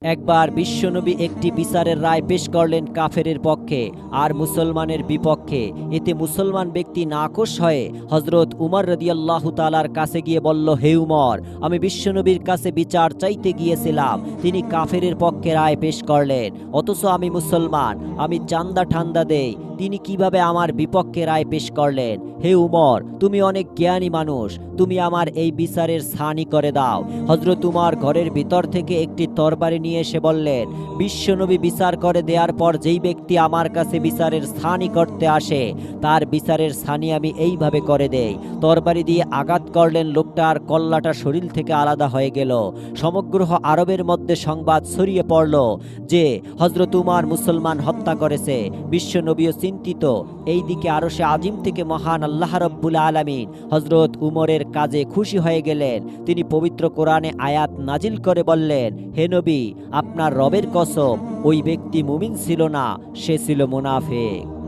একবার বিশ্বনবী একটি বিচারের রায় পেশ করলেন কাফেরের পক্ষে আর মুসলমানের বিপক্ষে। এতে মুসলমান ব্যক্তি নাখোশ হয়ে হজরত উমর রাদিয়াল্লাহু তাআলার কাছে গিয়ে বলল, হে উমর, আমি বিশ্বনবীর কাছে বিচার চাইতে গিয়েছিলাম, তিনি কাফেরের পক্ষে রায় পেশ করলেন, অথচ আমি মুসলমান, আমি চান্দা ঠান্দা দেই, তিনি কিভাবে আমার বিপক্ষে রায় পেশ করলেন? হে উমর, তুমি অনেক জ্ঞানী মানুষ, তুমি আমার এই বিচারের ছানি করে দাও। হজরত উমর ঘরের ভিতর থেকে একটি তরবারি নিয়ে এসে বললেন, বিশ্বনবী বিচার করে দেওয়ার পর যেই ব্যক্তি আমার কাছে বিচারের ছানি করতে আসে, তার বিচারের ছানি আমি এইভাবে করে দেই। তরবারি দিয়ে আঘাত করলেন, লোকটার কল্লাটা শরীর থেকে আলাদা হয়ে গেল। সমগ্র আরবের মধ্যে সংবাদ ছড়িয়ে পড়ল যে হজরত উমর মুসলমান হত্যা করেছে। বিশ্বনবীও চিন্তিত। এই দিকে আরশে আজিম থেকে মহান আল্লাহ রব্বুল আলামিন হজরত উমরের কাজে খুশি হয়ে গেলেন। তিনি পবিত্র কোরআনে আয়াত নাজিল করে বললেন, হে নবী, আপনার রবের কসম, ওই ব্যক্তি মুমিন ছিল না, সে ছিল মুনাফিক।